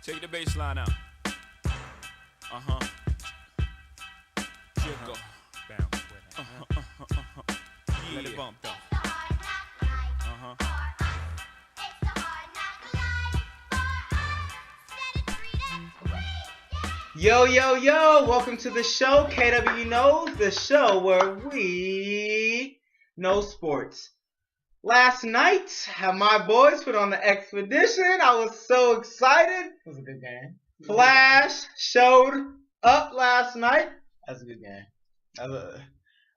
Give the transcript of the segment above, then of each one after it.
Take the bass line out. Uh-huh. Jiggle. Bounce with it. Yeah. Let it bump though. Yo, yo, yo, welcome to the show, Kwknowz, the show where we know sports. Last night, my boys put on the expedition. I was so excited. It was a good game. Flash showed up last night. That's a good game.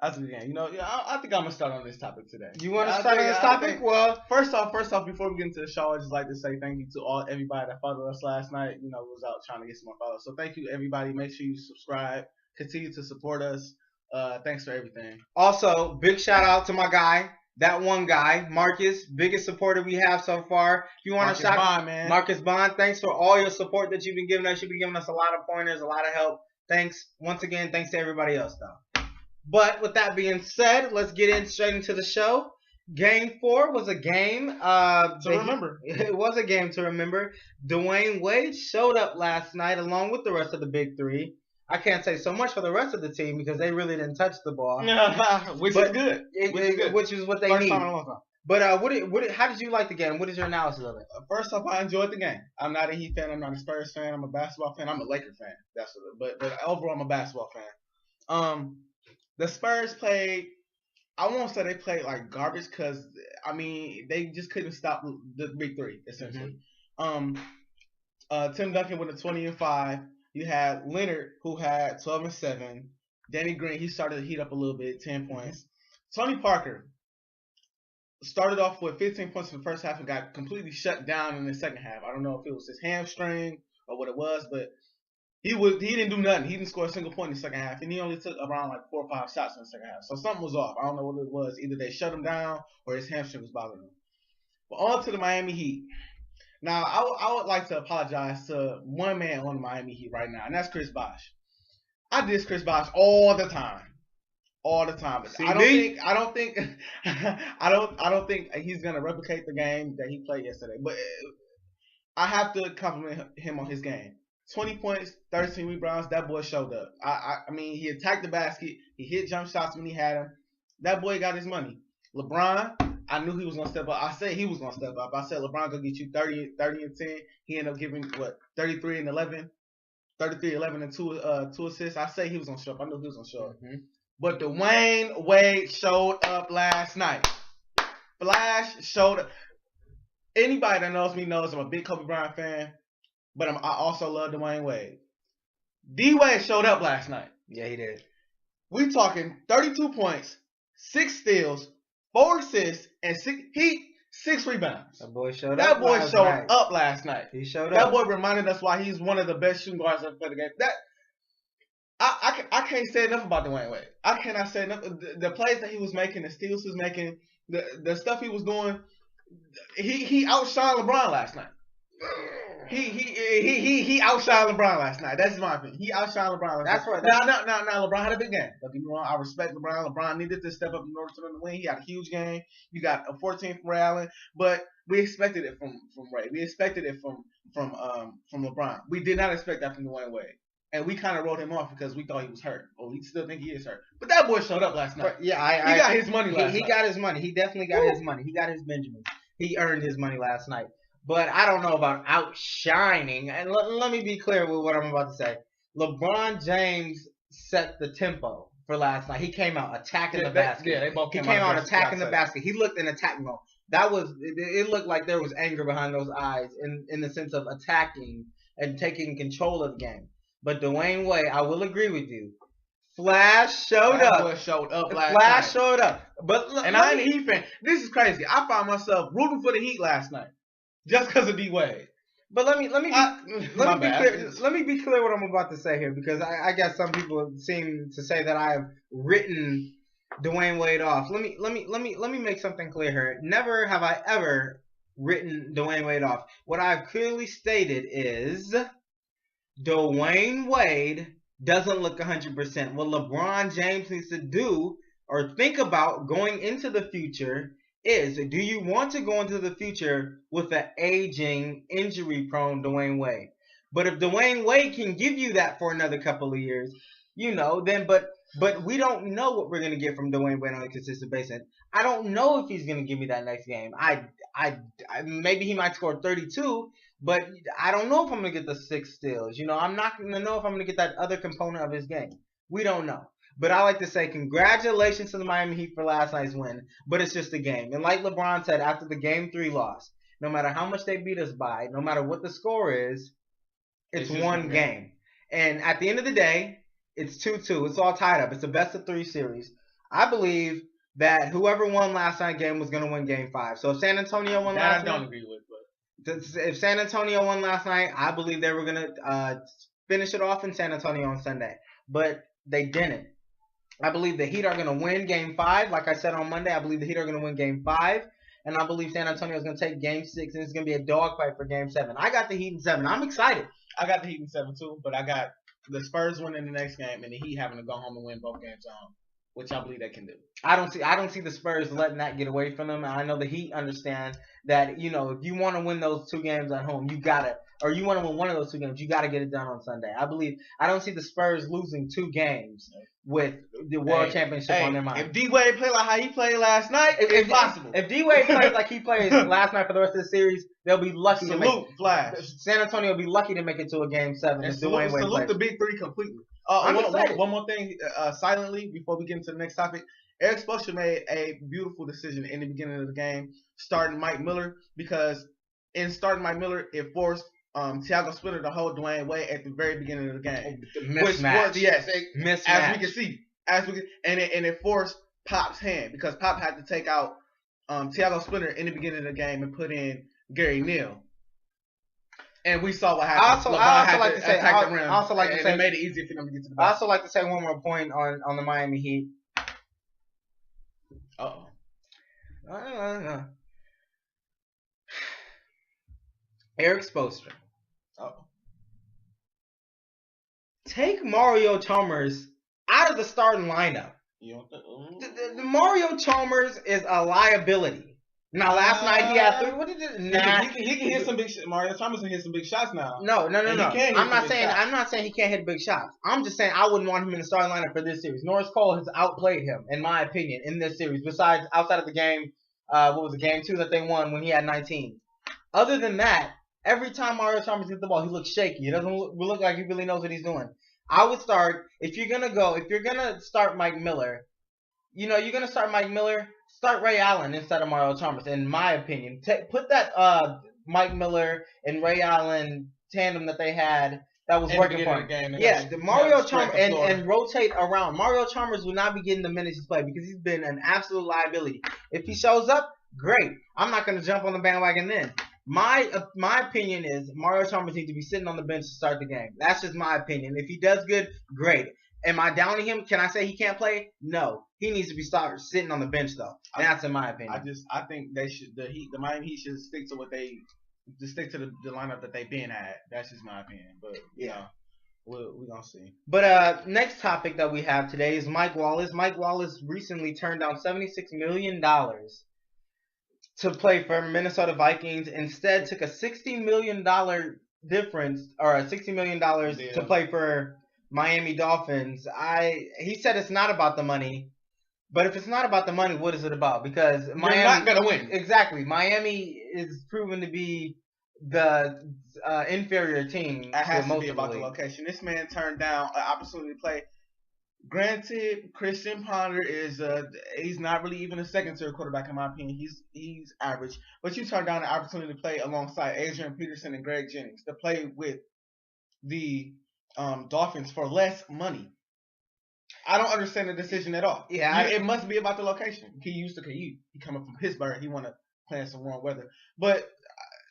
That's a good game. You know, I think I'm gonna start on this topic today. You want to start on this topic? Well, first off, before we get into the show, I'd just like to say thank you to everybody that followed us last night. You know, was out trying to get some more followers. So thank you, everybody. Make sure you subscribe. Continue to support us. Thanks for everything. also, big shout out to my guy, that one guy, Marcus, biggest supporter we have so far. If you want Marcus to shout Bond, man. Marcus Bond, thanks for all your support that you've been giving us. You've been giving us a lot of pointers, a lot of help. Thanks once again. Thanks to everybody else, though. But with that being said, let's get straight into the show. Game 4 was a game to remember. It was a game to remember. Dwayne Wade showed up last night along with the rest of the big three. I can't say so much for the rest of the team because they really didn't touch the ball. Which is good. Which is what they First need. time in a long time. But how did you like the game? What is your analysis of it? First off, I enjoyed the game. I'm not a Heat fan. I'm not a Spurs fan. I'm a basketball fan. I'm a Lakers fan. That's what. But overall, I'm a basketball fan. The Spurs played. I won't say they played like garbage because I mean they just couldn't stop the big three essentially. Tim Duncan with a 20 and 5. You had Leonard who had 12 and 7. Danny Green, he started to heat up a little bit, 10 points. Tony Parker started off with 15 points in the first half and got completely shut down in the second half. I don't know if it was his hamstring or what it was, but he didn't do nothing. He didn't score a single point in the second half, and he only took around like 4 or 5 shots in the second half. So something was off. I don't know what it was. Either they shut him down or his hamstring was bothering him. But on to the Miami Heat. Now, I would like to apologize to one man on the Miami Heat right now, and that's Chris Bosh. I diss Chris Bosh all the time. All the time. But I don't think he's gonna replicate the game that he played yesterday. But I have to compliment him on his game. 20 points, 13 rebounds. That boy showed up. I mean, he attacked the basket. He hit jump shots when he had them. That boy got his money. LeBron, I knew he was gonna step up. I said he was gonna step up. I said LeBron gonna get you 30 and 10. He ended up giving 33 and 11, 33, 11 and 2 assists. I say he was gonna show up. I knew he was gonna show up. But Dwayne Wade showed up last night. Flash showed up. Anybody that knows me knows I'm a big Kobe Bryant fan, but I also love Dwayne Wade. D-Wade showed up last night. Yeah, he did. We talking 32 points, 6 steals, 4 assists, and 6 rebounds. That boy showed up last night. He showed up. That boy reminded us why he's one of the best shooting guards ever played the game. I can't say enough about Dwayne Wade. I cannot say enough. The plays that he was making, the steals he was making, the stuff he was doing, he outshined LeBron last night. He outshined LeBron last night. That's my opinion. He outshined LeBron last night. That's right. Now LeBron had a big game. Don't get me wrong. I respect LeBron. LeBron needed to step up in order to win. He had a huge game. You got a 14 from Ray Allen, but we expected it from Ray. We expected it from LeBron. We did not expect that from Dwayne Wade. And we kind of wrote him off because we thought he was hurt. Or we still think he is hurt. But that boy showed up last night. Yeah, he got his money last night. He got his money. He definitely got his money. He got his Benjamin. He earned his money last night. But I don't know about outshining. And let me be clear with what I'm about to say. LeBron James set the tempo for last night. He came out attacking the basket. Yeah, they both came out attacking the basket. He looked in attacking mode. It looked like there was anger behind those eyes in the sense of attacking and taking control of the game. But Dwayne Wade, I will agree with you. Flash showed up. Boy showed up last Flash night. showed up. But I ain't a Heat fan. This is crazy. I found myself rooting for the Heat last night just because of D Wade. But let me be clear. Let me be clear what I'm about to say here because I guess some people seem to say that I have written Dwayne Wade off. Let me make something clear here. Never have I ever written Dwayne Wade off. What I've clearly stated is Dwayne Wade doesn't look 100%. What LeBron James needs to do or think about going into the future is, do you want to go into the future with an aging, injury-prone Dwayne Wade? But if Dwayne Wade can give you that for another couple of years, then but we don't know what we're gonna get from Dwayne Wade on a consistent basis. I don't know if he's gonna give me that next game. I maybe he might score 32, but I don't know if I'm gonna get the 6 steals. I'm not gonna know if I'm gonna get that other component of his game. We don't know. But I like to say congratulations to the Miami Heat for last night's win. But it's just a game. And like LeBron said after the Game 3 loss, no matter how much they beat us by, no matter what the score is, it's one game. And at the end of the day, it's 2-2. It's all tied up. It's a best-of-3 series. I believe that whoever won last night's game was going to win Game 5. So if San Antonio won last night, I don't agree with. But if San Antonio won last night, I believe they were going to finish it off in San Antonio on Sunday. But they didn't. I believe the Heat are going to win Game 5. Like I said on Monday, I believe the Heat are going to win Game 5. And I believe San Antonio is going to take Game 6. And it's going to be a dogfight for Game 7. I got the Heat in 7. I'm excited. I got the Heat in 7 too. But I got the Spurs winning the next game and the Heat having to go home and win both games at home, which I believe they can do. I don't see the Spurs letting that get away from them. I know the Heat understand that, if you want to win those 2 games at home, you want to win one of those 2 games, you got to get it done on Sunday. I don't see the Spurs losing 2 games with the World Championship on their mind. If D-Wade play like how he played last night, it's possible. If D-Wade plays like he played last night for the rest of the series, they'll be lucky to make Flash. San Antonio will be lucky to make it to a Game 7. And salute the Big 3 completely. One more thing, silently, before we get into the next topic. Eric Spoelstra made a beautiful decision in the beginning of the game, starting Mike Miller, because in starting Mike Miller, it forced Thiago Splitter to hold Dwayne Wade at the very beginning of the game. Mismatch. Mismatch. As we can see. And it forced Pop's hand, because Pop had to take out Thiago Splitter in the beginning of the game and put in Gary Neal. And we saw what happened. I also like to say, it made it easier for them to get to the basket. I also like to say one more point on the Miami Heat. Eric Spoelstra. Take Mario Chalmers out of the starting lineup. The Mario Chalmers is a liability. Now, last night he had 3. What did it? He can hit some big shots. Mario Chalmers can hit some big shots now. No. I'm not saying he can't hit big shots. I'm just saying I wouldn't want him in the starting lineup for this series. Norris Cole has outplayed him, in my opinion, in this series. Besides, outside of the game, what was it, Game 2 that they won when he had 19. Other than that, every time Mario Chalmers hits the ball, he looks shaky. He doesn't look like he really knows what he's doing. I would start, if you're gonna start Mike Miller, you're gonna start Mike Miller. Start Ray Allen instead of Mario Chalmers, in my opinion. Put that Mike Miller and Ray Allen tandem that they had that was working for him. The Mario Chalmers and rotate around. Mario Chalmers will not be getting the minutes he's played because he's been an absolute liability. If he shows up, great. I'm not going to jump on the bandwagon then. My opinion is Mario Chalmers needs to be sitting on the bench to start the game. That's just my opinion. If he does good, great. Am I downing him? Can I say he can't play? No. He needs to be sitting on the bench though. That's in my opinion. I think they should the Miami Heat should stick to the lineup that they've been at. That's just my opinion. But we're gonna see. But next topic that we have today is Mike Wallace. Mike Wallace recently turned down $76 million to play for Minnesota Vikings. Instead, took a $60 million difference, or a $60 million to play for Miami Dolphins. He said it's not about the money, but if it's not about the money, what is it about? Because Miami, you're not gonna win. Exactly. Miami is proven to be the inferior team. It has to be about the location. This man turned down an opportunity to play. Granted, Christian Ponder is he's not really even a second-tier quarterback in my opinion. He's average, but you turned down an opportunity to play alongside Adrian Peterson and Greg Jennings to play with the Dolphins for less money. I don't understand the decision at all. It must be about the location. He coming from Pittsburgh. He want to play in some warm weather, but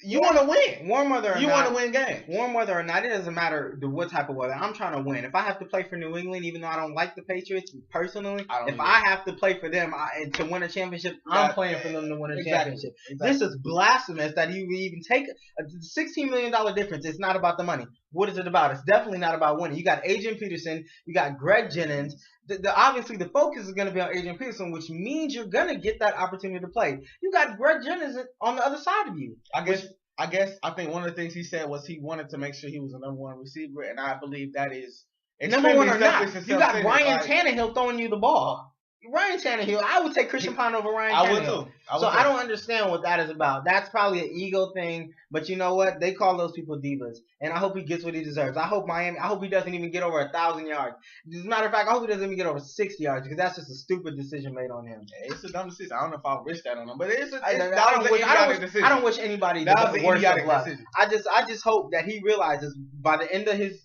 you want to win. Warm weather or not. You want to win games. Warm weather or not, it doesn't matter what type of weather. I'm trying to win. If I have to play for New England, even though I don't like the Patriots personally, I have to play for them to win a championship, I'm playing for them to win a championship. This is blasphemous that you would even take a $16 million difference. It's not about the money. What is it about? It's definitely not about winning. You got Adrian Peterson. You got Greg Jennings. Obviously, the focus is going to be on Adrian Peterson, which means you're going to get that opportunity to play. You got Greg Jennings on the other side of you. I think one of the things he said was he wanted to make sure he was the number one receiver, and I believe that is number one or not. selfish and You got self-centered. Ryan Tannehill throwing you the ball. Ryan Tannehill, I would take Christian Pond over Ryan Tannehill. I would too. I don't understand what that is about. That's probably an ego thing, but you know what? They call those people divas, and I hope he gets what he deserves. I hope he doesn't even get over 1,000 yards. As a matter of fact, I hope he doesn't even get over 60 yards because that's just a stupid decision made on him. It's a dumb decision. I don't know if I'll wish that on him, but I don't wish anybody the worst of luck. decision. I just hope that he realizes by the end of his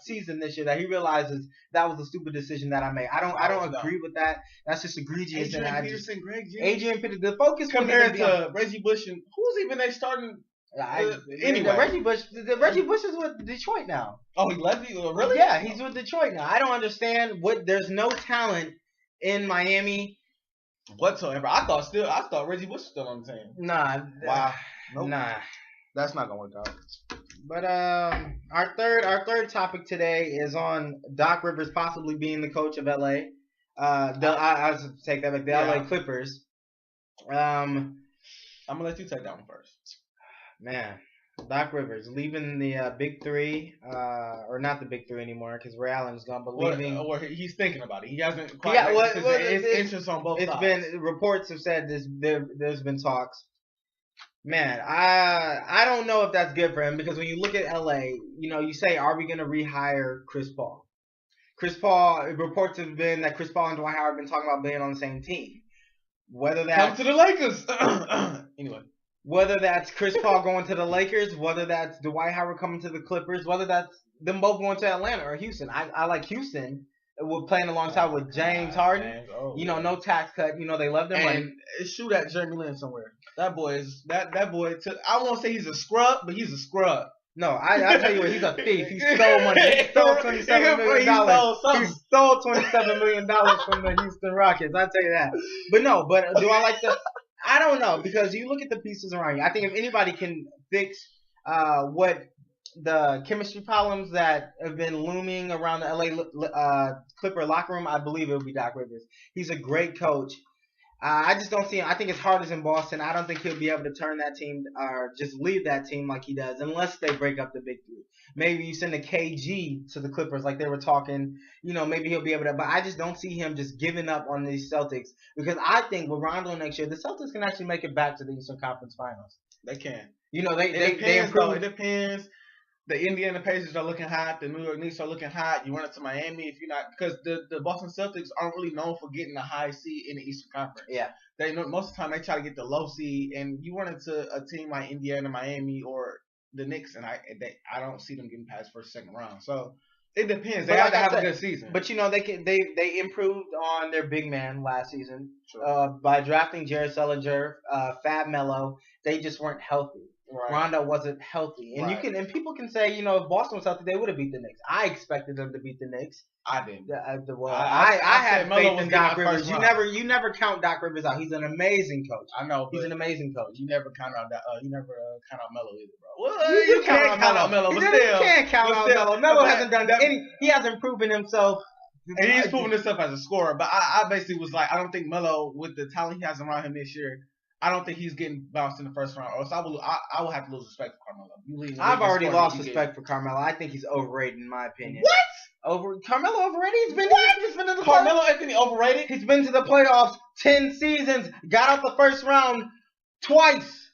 season this year that he realizes that was a stupid decision that I made. I don't agree with that. That's just egregious. Adrian Peterson, Greg Jennings. Adrian Peterson. The focus compared to Reggie Bush and who's even they starting. Anyway, Reggie Bush is with Detroit now. Oh, he left you? Really? Yeah, he's with Detroit now. I don't understand there's no talent in Miami whatsoever. I thought Reggie Bush was still on the team. Nah. Wow. Nope. Nah. That's not gonna work out. But our third topic today is on Doc Rivers possibly being the coach of LA. I should take that back. The LA Clippers. I'm gonna let you take that one first. Man, Doc Rivers leaving the Big Three, or not the Big Three anymore because Ray Allen's gone, but leaving. Or he's thinking about it. He hasn't quite. It's interest on both sides. It's been reports have said there's been talks. Man, I don't know if that's good for him because when you look at LA, you say, are we gonna rehire Chris Paul? Chris Paul, reports have been that Chris Paul and Dwight Howard have been talking about being on the same team. Whether that's come to the Lakers. Anyway. Whether that's Chris Paul going to the Lakers, whether that's Dwight Howard coming to the Clippers, whether that's them both going to Atlanta or Houston. I like Houston. We're playing alongside with James Harden. No tax cut. They love their money. And shoot at Jeremy Lin somewhere. That boy is that boy. I won't say he's a scrub, but he's a scrub. No, I tell you what, he's a thief. He stole money. He stole $27 million. He stole $27 million from the Houston Rockets. I'll tell you that. But do I like the? I don't know because you look at the pieces around you. I think if anybody can fix what the chemistry problems that have been looming around the LA Clipper locker room, I believe it would be Doc Rivers. He's a great coach. I just don't see him. I think his heart is in Boston. I don't think he'll be able to turn that team or just leave that team like he does unless they break up the Big Three. Maybe you send a KG to the Clippers like they were talking. Maybe he'll be able to. But I just don't see him just giving up on these Celtics because I think with Rondo next year, the Celtics can actually make it back to the Eastern Conference Finals. They can. They improve. It depends. The Indiana Pacers are looking hot. The New York Knicks are looking hot. You run it to Miami if you're not, because the Boston Celtics aren't really known for getting a high seed in the Eastern Conference. Yeah, most of the time they try to get the low seed, and you run into a team like Indiana, Miami, or the Knicks, and I don't see them getting past first, second round. So it depends. They have to have a good season. But they improved on their big man last season by drafting Jared Sullinger, Fab Melo. They just weren't healthy. Right. Rondo wasn't healthy, and people can say, if Boston was healthy, they would have beat the Knicks. I expected them to beat the Knicks. I didn't. I had faith in Doc Rivers. You never count Doc Rivers out. He's an amazing coach. I know. He's an amazing coach. You never count out Melo either, bro. Well, you can't count out Melo, but still, you can't count out Melo. Melo hasn't done any. He hasn't proven himself. And he's proven himself as a scorer. But I basically was like, I don't think Melo, with the talent he has around him this year, I don't think he's getting bounced in the first round, or else I will have to lose respect for Carmelo. I've already lost respect for Carmelo. I think he's overrated, in my opinion. What? Carmelo overrated? He's been to the Carmelo Anthony overrated? He's been to the playoffs 10 seasons. Got out the first round twice.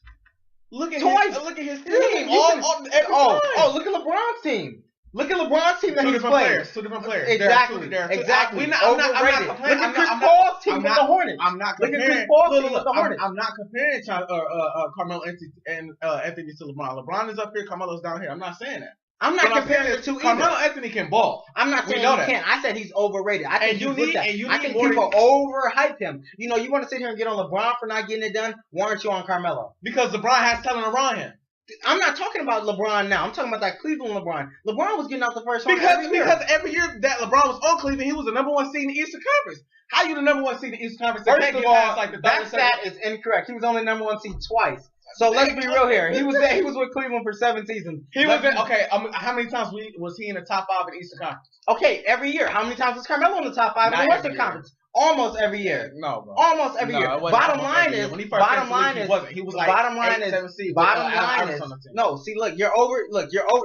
Look at his team. Look at LeBron's team. Look at LeBron's team that he's playing. Two different players. Exactly. I'm not comparing. Look at Chris Paul's team with the Hornets. I'm not comparing. Look at Chris Paul's team with the Hornets. I'm not comparing Carmelo Anthony to LeBron. LeBron is up here. Carmelo's down here. I'm not saying that. I'm not comparing the two either. Carmelo Anthony can ball. I'm not saying he can't. I said he's overrated. I think I think more people overhype him. You want to sit here and get on LeBron for not getting it done. Why aren't you on Carmelo? Because LeBron has talent around him. I'm not talking about LeBron now. I'm talking about that Cleveland LeBron. LeBron was getting out the first round because every year that LeBron was on Cleveland, he was the number one seed in the Eastern Conference. How you the number one seed in the Eastern Conference? First of all, that stat is incorrect. He was only number one seed twice. So let's be real here. He was with Cleveland for 7 seasons. He was in, okay. How many times was he in the top 5 in the Eastern Conference? Okay, every year. How many times was Carmelo in the top 5 in the Western Conference? Almost every year. No, bro. Almost every year. Bottom line is, he was like bottom line 8, is, 7 seeds. bottom line is, no, see, look, you're over,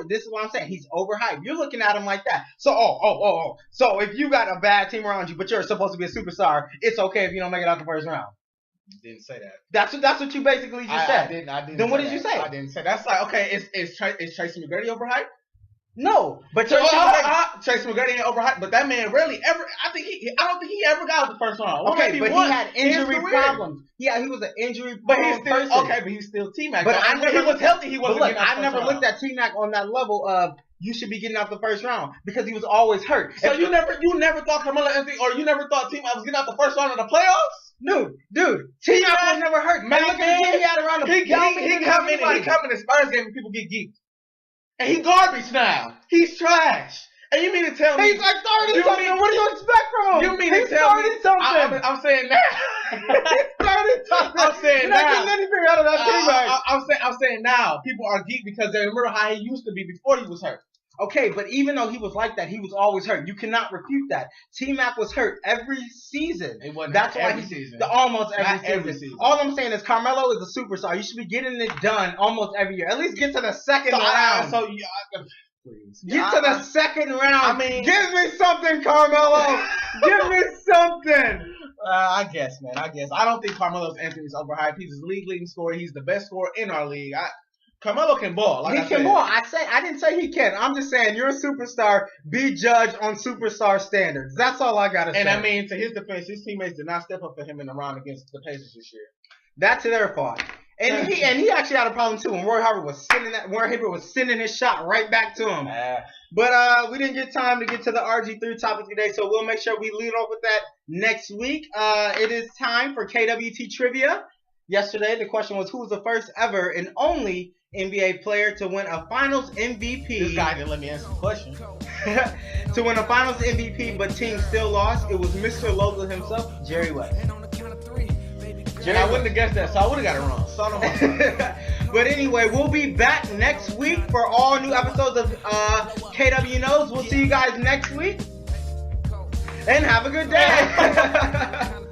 this is what I'm saying. He's overhyped. You're looking at him like that. So, so if you got a bad team around you, but you're supposed to be a superstar, it's okay if you don't make it out the first round. Didn't say that. That's what you basically just said. I didn't. Then what did you say? I didn't say that's like, okay. Is Tracy McGrady overhyped? No, but Tracy McGrady ain't overhyped, but that man rarely ever. I don't think he ever got out the first round. Okay, but he had injury problems. Yeah, he was an injury. But he's still okay. But he's still T-Mac. But when he was healthy, he wasn't. But look, I never looked at T-Mac on that level of you should be getting out the first round because he was always hurt. So you never thought Carmelo Anthony, or you never thought T-Mac was getting out the first round of the playoffs? Dude, T-Mac was never hurt. Man, look at the team he had around him. He come in the Spurs game and people get geeked. And he garbage now. He's trash. And you mean to tell me he's like 30 something? What do you expect from him? You mean to tell me something? I'm saying now. He's 30 something. I'm saying You're now. not getting anything out of that T-Mac. I'm saying now. People are geeked because they remember how he used to be before he was hurt. Okay, but even though he was like that, he was always hurt. You cannot refute that. T-Mac was hurt every season. It wasn't That's why every season. Almost every Every season. season. All I'm saying is Carmelo is a superstar. You should be getting it done almost every year. At least get to the second round. Please. Get to the second round. I mean, give me something, Carmelo. Give me something. I guess, man. I don't think Carmelo Anthony's overhyped. He's a league-leading scorer. He's the best scorer in our league. Carmelo can ball. Like he can ball. I didn't say he can. I'm just saying you're a superstar. Be judged on superstar standards. That's all I gotta say. And I mean, to his defense, his teammates did not step up for him in the round against the Pacers this year. That's their fault. And he actually had a problem too when Roy Hibbert was sending his shot right back to him. But we didn't get time to get to the RG3 topic today, so we'll make sure we lead off with that next week. It is time for KWT trivia. Yesterday, the question was, who was the first ever and only NBA player to win a Finals MVP? This guy didn't let me answer the question. To win a Finals MVP, but team still lost. It was Mr. Local himself, Jerry West. I wouldn't have guessed that, so I would have got it wrong. Son of a But anyway, we'll be back next week for all new episodes of Kwknowz. We'll see you guys next week. And have a good day.